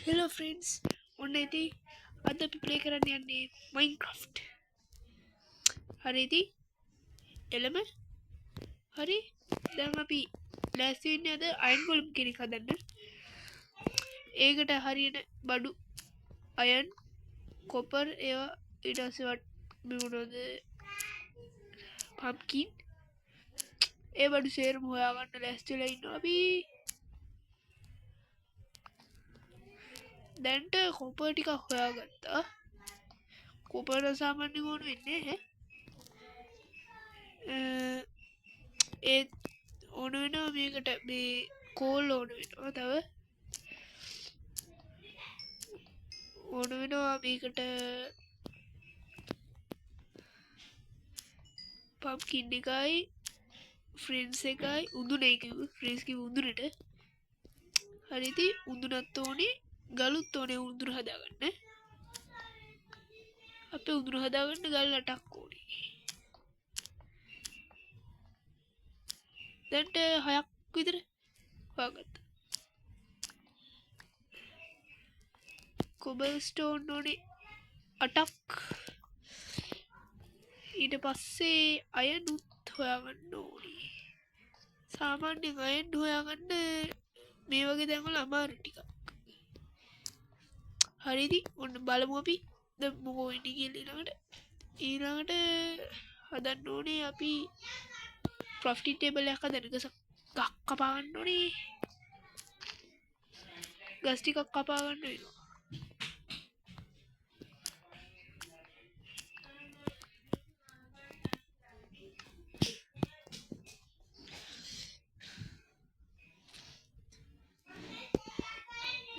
Hello friends, ඔන්න ඉතින් අද අපි ප්ලේ කරන්න යන්නේ Minecraft. හරි ඉතින් එළම හරි දැන් අපි ලෑස්ති වෙන්නේ අද අයන් ගොලම් කෙනෙක් හදන්න. ඒකට හරියන බඩු අයන් කොපර් ඒවා ඊට පස්සේ මේ මොනවද පම්කින් ඒ බඩු සේරම හොයාගන්න ලෑස්ති වෙලා ඉන්නවා අපි. දැන්ට කොපර් ටිකක් හොයාගත්තා. කොපර් සාමාන්‍යයෙන් ඕන වෙන්නේ නැහැ. ඒත් ඕන වෙනවා මේකට මේ කෝල් ඕන වෙනවා තව ඕන වෙනවා මේකට පම්කින් එකයි ෆ්‍රෙන්ඩ්ස් එකයි උඳුනේ කිව්වේ ෆ්‍රෙන්ඩ්ස් කිව්ව උඳුනට හරි ඉතින් උඳුනත් ඕනේ ගලුත් ඕනේ උඳුන හදාගන්න අපේ උඳුන හදාගන්න ගල් 8ක් ඕනේ දැන්ට 6ක් විතර හොයාගත්තා කොබල්ස්ටෝන් ඕනේ 8ක් ඊට පස්සේ අයනුත් හොයාගන්න ඕනේ සාමාන්‍යයෙන් අයන් හොයාගන්න මේ වගේ තැන්වල අමාරු ටිකක් හරි ඉතින් ඔන්න බලමු අපි දැන් මොකෝ වෙන්නේ කියලා ඊළඟට හදන්න ඕනේ අපි crafting table එකක් හදන්න ගස් කපා ගන්න ඕනේ ගස් ටිකක් කපා ගන්න වෙනවා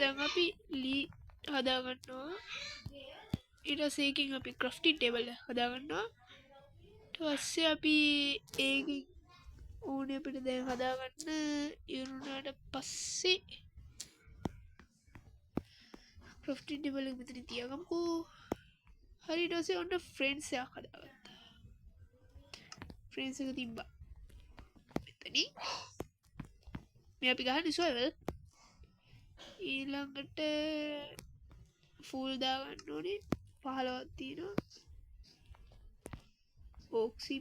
දැන් අපි ලී හදා ගන්නවා ඊට පස්සේ ඒකෙන් අපි crafting table එක හදා ගන්නවා ඊට පස්සේ අපි ඒකෙන් ඕනේ අපිට දැන් හදා ගන්න ඉරුණාට පස්සේ crafting table එක මෙතන තියාගමුකෝ හරි ඊට පස්සේ ඔන්න friends එකක් හදාගත්තා friends එක තිබ්බා මෙතනින් මේ අපි ගහන්නේ soil ඊළඟට ෆූල් දාගන්න ඕනේ 15ක් තියෙනවා ඕක්සි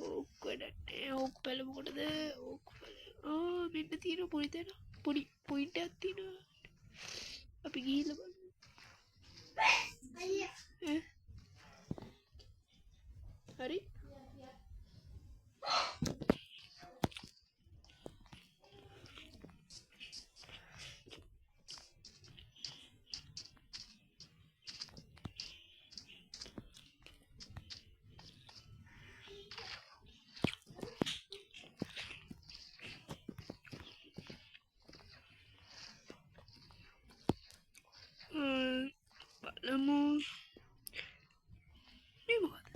ඕක් වැඩන්නේ ඕක් පැල මොකටද ඕක් මෙන්න තියෙන පොඩි තැන පොඩි පොයින්ට් එකක් තියෙනවා අපි ගිහිල්ලා බලමු හරි බලමු මේ මොකද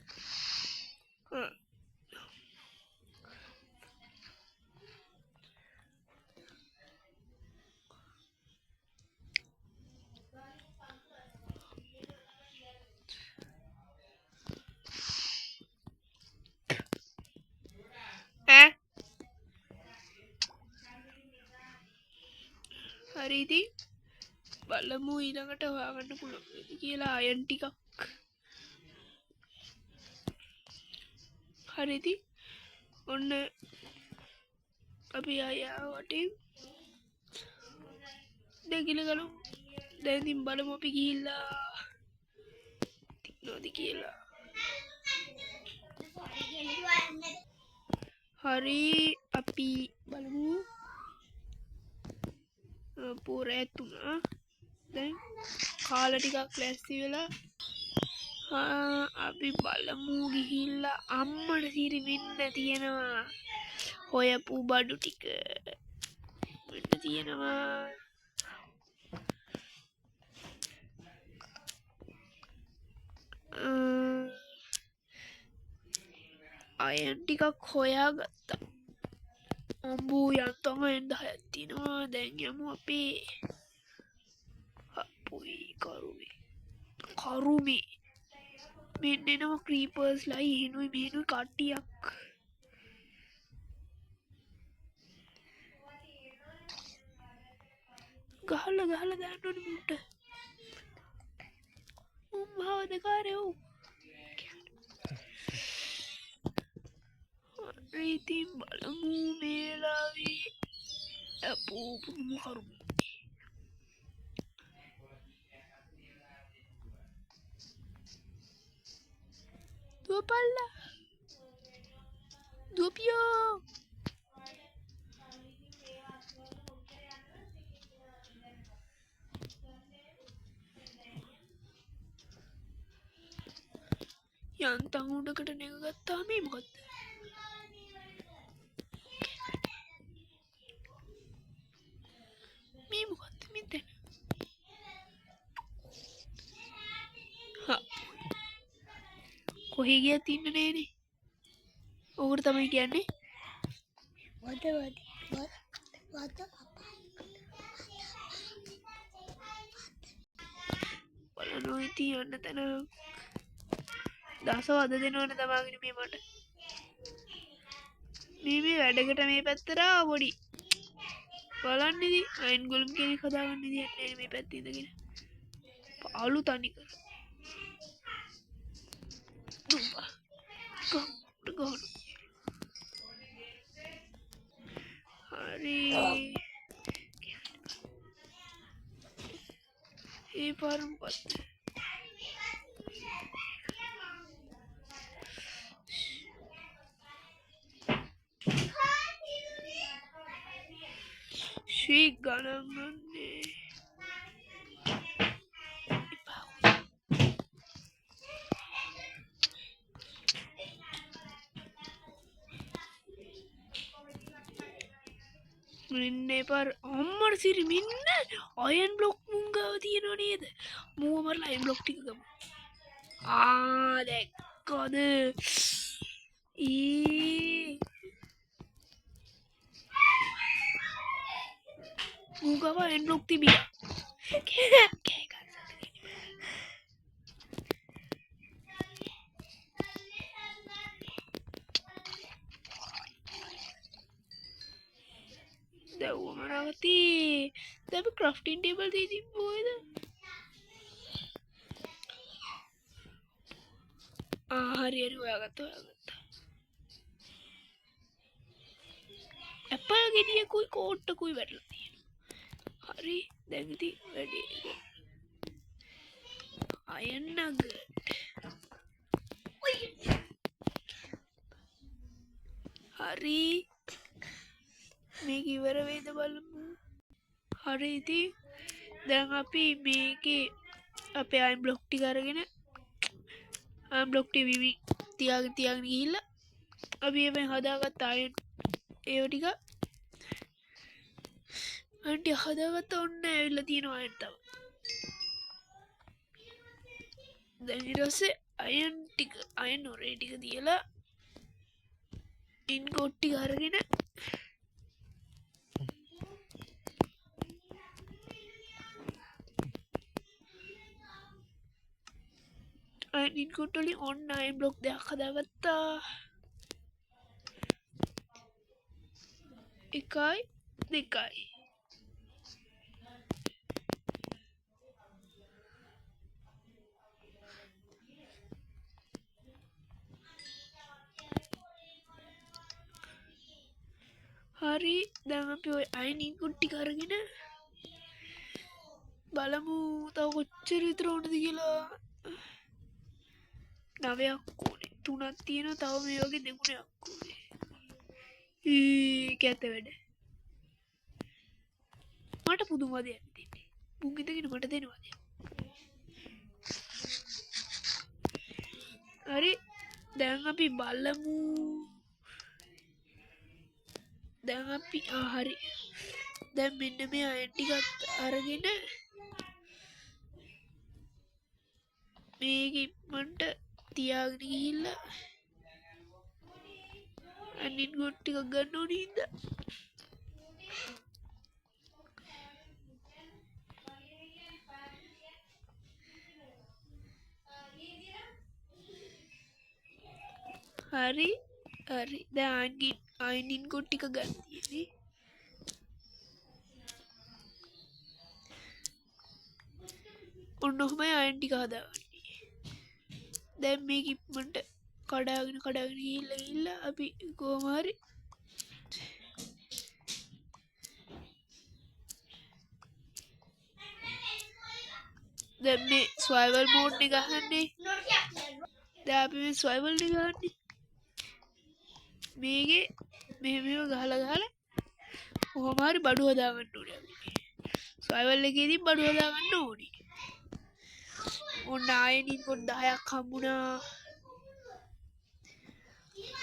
හරි ඉතින් බලමු ඊළඟට හොයාගන්න පුළුවන්ද කියලා අයන් ටිකක් හරි ඉතින් ඔන්න අපි ආවට දැන් ගලමු දැන් ඉතින් බලමු අපි ගිහිල්ලා තියනවාද කියලා හරි අපි බලමු පෝර ඇතුණා දැන් කාලා ටිකක් ලෑස්ති වෙලා අපි බලමු ගිහිල්ලා අම්මට සිරි වෙන්න තියෙනවා හොයපු බඩු ටික වෙන්න තියෙනවා අයන් ටිකක් හොයාගත්තා අම්බෝ යන්තම් අයන් 10ක් තියෙනවා දැන් යමු අපි අපුයි කරුමේ මෙන්න එනවා ක්‍රීපර්ස්ලා එහෙනුයි මෙහෙනුයි කට්ටියක් ගහලා ගහලා දාන්න ඕනේ මුන්ට. භාවදකාරයෝ. හරි ඉතින් බලමු මේ වෙලාවේ අපෝ පුදුම කරුම. දුවපල්ලා. දුවපියෝ. යන්තම් උඩකට නෙග ගත්තා මේ මොකද්ද? මේ මොකද්ද මෙතන? හා කොහේ ගියත් ඉන්න නෑනේ. ඕකට තමයි කියන්නේ. වද බලනවා ඉතින් යන්න තැන දස වද දෙනවනේ තමාගෙන මේ මට. මේ වැඩකට මේ පැත්තට පොඩි බලන්න ඉතින් අයින් ගොල්ම් කෙනෙක් හදාගන්න ඉතින් යන්නේ මේ පැත්තේ ඉඳගෙන. පාළු තනි කර. දුම්බා. ගහන. හරි. ඒ පාරම පත්. ශී ගණන්නේ. මෙන්න එපාර අම්මර සිරි මෙන්න අයන් බ්ලොක් මුං ගාව තියෙනව නේද? මූව මරලා අයන් බ්ලොක් ටික ගමු. දැක්කද? මූ ගාව අයන් බ්ලොක් තිබිලා. දැව්ව මරාගති. දැන් අපි ක්‍රාෆ්ටින් ටේබල් දෙයිද බෝයිද? හරි හොයාගත්තා. ඇපල් ගෙඩියකුයි කෝට්ටකුයි වැටලා තියෙනවා. හරි දැන් ඉතින් වැඩි අයන් නගට්. හරි මේක ඉවර වේද බලමු. හරි ඉතින් දැන් අපි මේකේ අපේ අයන් බ්ලොක් ටික අරගෙන අයන් බ්ලොක් ටික විවි තියාගෙන ගිහිල්ලා අපි මේ හදාගත්ත අයන් ඒව ටික අන්ටි හදාගත්ත ඔන්න ඇවිල්ලා තියෙනවා අයන් තව. දැන් ඊට පස්සේ අයන් ටික අයන් ඔරේ ටික තියලා ඉන්ගොට් ටික අරගෙන ඉන්ගොට් වලින් ඔන්න අයන් බ්ලොක් දෙකක් හදාගත්තා. 1 2 හරි දැන් අපි ඔය අයන් ඉන්ගොට් ටික අරගෙන බලමු තව කොච්චර විතර ඕනද කියලා. 9ක් ඕනේ. 3ක් තියෙනවා. තව මේ වගේ දෙගුණයක් ඕනේ. කැත වැඩ. මට පුදුම දෙයක් දෙන්නේ. මුං ඉඳගෙන මට දෙනවද? හරි දැන් අපි බලමු. දැන් අපි හරි දැන් මෙන්න මේ අයන් ටිකත් අරගෙන මේක ඉක්මනට තියාගෙන ගිහිල්ලා අනිත් ගොට් ටික ගන්න ඕනේ ඉඳ. හරි දැන් අයිනින් ගොට් ටික ගන්න තියෙන්නේ. ඔන්න ඔහමයි අයන් ටික හදාගන්නේ. දැන් මේක ඉක්මනට කඩාගෙන ගිහිල්ලා අපි කොහොම හරි දැන් මේ සර්වයිවල් මෝඩ් එක ගහන්නේ. දැන් අපි මේ සර්වයිවල් එක ගහන්නේ. මේකේ මෙහෙම ගහලා කොහොම හරි බඩු හදාගන්න ඕනේ අපි. සර්වයිවල් එකේදී බඩු හදාගන්න ඕනේ. ඔන්න අයන් ඉන්පුට් 10ක් හම්බුණා.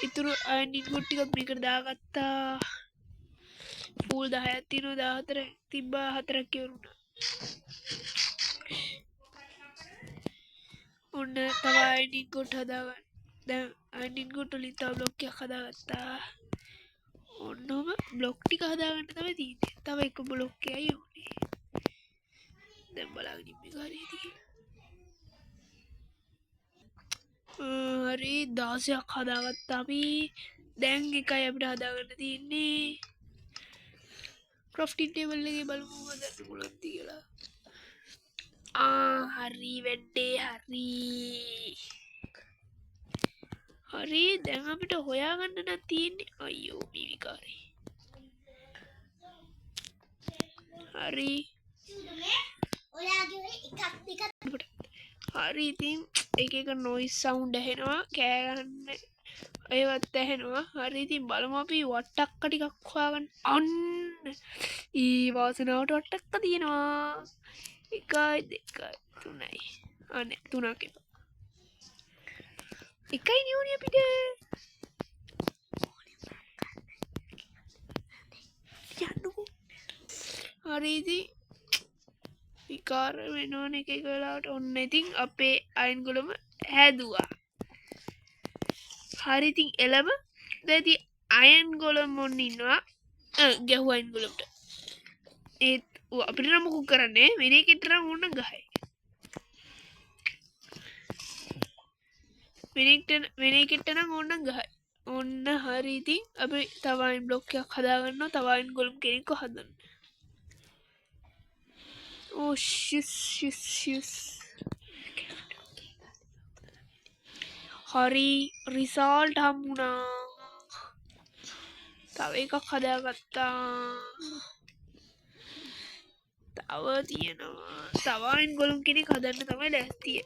ඉතුරු අයන් ඉන්පුට් ටිකක් මේකට දාගත්තා. ෆූල් 10ක් තියෙනවා 14 තිබ්බා 4ක් ඉවරුණා. ඔන්න තව අයන් ඉන්පුට් හදාගන්න. දැන් අයන් ඉන්පුට් වලින් තව බ්ලොක් එකක් හදාගත්තා. ඔන්නම බ්ලොක් ටික හදාගන්න තමයි තියෙන්නේ. තව එක බ්ලොක් එකයි ඕනේ. දැන් බලන්න මේක හරියට කියලා. හරි 16ක් හදාගත්තා අපි. දැන් එකයි අපිට හදාගන්න තියෙන්නේ. ක්‍රොෆ්ටින් ටේබල් එකේ බලමු හදන්න පුළුවන්ද කියලා. හරි වැඩේ හරි. හරි දැන් අපිට හොයාගන්න නම් තියෙන්නේ අයියෝ මේ විකාරේ. හරි. ඔයාගේ එකක් හරි ඉතින් එක නොයිස් සවුන්ඩ් ඇහෙනවා කෑ ගන්න ඒවත් ඇහෙනවා. හරි ඉතින් බලමු අපි වට්ටක්ක ටිකක් හොයාගන්න. අන්න ඊ වාසනාවට වට්ටක්ක තියෙනවා. 1 2 3යි. අනේ 3ක් එපා. එකයි නියෝනේ අපිට. යන්නකෝ. හරි ඉතින් විකාර වෙනවනේ එක වෙලාවට. ඔන්න ඉතින් අපේ අයන් ගොලම හැදුවා. හරි ඉතින් එළම දැන් ඉතින් අයන් ගොලම් මොන්න ඉන්නවා. ගැහුවා අයන් ගොලම්ට. ඒත් අපිට නම් මොකක් කරන්නේ වෙන එකකට නම් ඕන ගහයි. වෙන එකට නම් ඕන ගහයි. ඔන්න හරි ඉතින් අපි තව අයන් බ්ලොක් එකක් හදාගන්නවා. තව අයන් ගොලම් කෙනෙක්ව හදන්න. Oh shit. හරි රිසල්ට් හම්බුණා. තව එකක් හදාගත්තා. තව තියෙනවා. තව අයන් ගොලම් කෙනෙක් හදන්න තමයි ලෑස්තිය.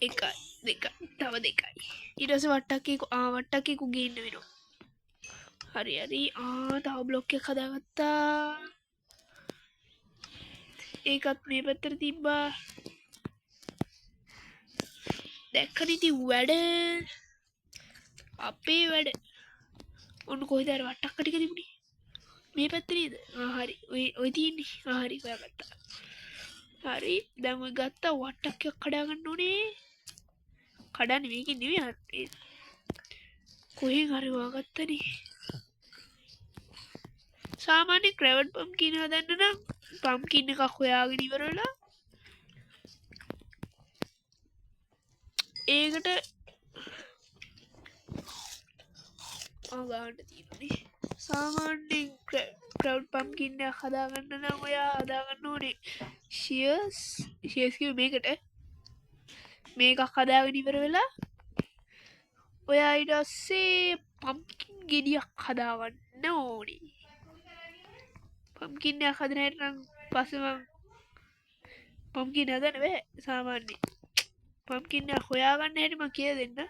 1 2 තව 2යි. ඊට පස්සේ වට්ටක්කේ ගේන්න වෙනවා. හරි තව බ්ලොක් එකක් හදාගත්තා. ඒකත් මේ පැත්තට තිබ්බා. දැක්කද ඉතින් වැඩ අපේ වැඩ. ඔන්න කොහෙද අර වට්ටක්ක ටික තිබුණේ? මේ පැත්තේ නේද? හරි. ඔය තියෙන්නේ. හරි හොයාගත්තා. හරි දැන් ඔය ගත්තා වට්ටක්කයක් කඩා ගන්න ඕනේ. කඩන්නේ මේකෙන් නෙවෙයි. කොහෙන් හරි හොයාගත්තනේ. සාමාන්‍ය ක්‍රැවඩ් පම්කින් හදන්න නම් පම්කින් එකක් හොයාගෙන ඉවර වෙලා ඒකට ගන්න තියෙන්නේ. සාමාන්‍යයෙන් ක්‍රවුඩ් පම්කින් එකක් හදාගන්න නම් ඔයා හදාගන්න ඕනේ ෂියර්ස් කිව්වේ මේකට මේකක් හදාගෙන ඉවර වෙලා ඔයා ඊට පස්සේ පම්කින් ගෙඩියක් හදාගන්න ඕනේ. පම්කින් එකක් හදන හැටි නම් පස්සේ මම පම්කින් හදන්න බෑ සාමාන්‍යයෙන්. පම්කින් එක හොයාගන්න හැටි මම කියලා දෙන්න.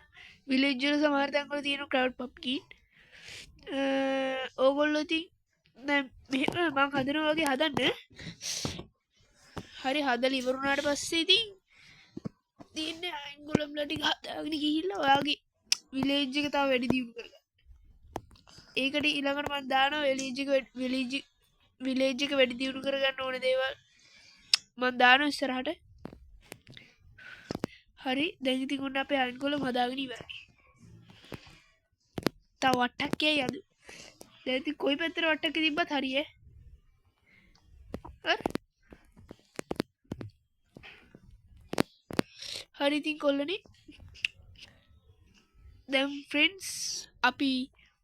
විලේජ් වල සමහර තැන්වල තියෙන ක්‍රවුඩ් පම්කින්. ඕගොල්ලෝ ඉතින් දැන් මෙහෙම මම හදනවා වගේ හදන්න. හරි හදලා ඉවරුනාට පස්සේ ඉතින් තියෙන්නේ අයන් ගොලම්ලා ටික හදාගෙන ගිහිල්ලා ඔයාගේ විලේජ් එක තව වැඩි දියුණු කරගන්න. ඒකට ඊළඟට මම දානවා විලේජ් එක වැඩි දියුණු කරගන්න ඕන දේවල් මම දානවා ඉස්සරහට. හරි දැන් ඉතින් ඔන්න අපේ අයන් ගොලම් හදාගෙන ඉවරයි. තව වට්ටක්කේ යදු. දැන් ඉතින් කොයි පැත්තට වට්ටක්ක තිබ්බත් හරියේ. හරි ඉතින් කොල්ලනේ. දැන් ෆ්‍රෙන්ඩ්ස් අපි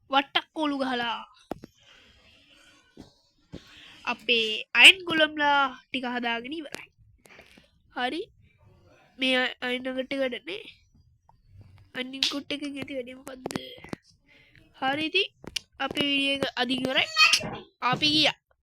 වට්ටක් කොළු ගහලා අපේ අයින් ගුලම්ලා ටික හදාගෙන ඉවරයි. හරි මේ අයිනකට ගඩනේ අනින් කුට් එක ඇති වැඩීමකක්ද හරිති අපේ විඩිය එක අධිකරයි අපි ගිය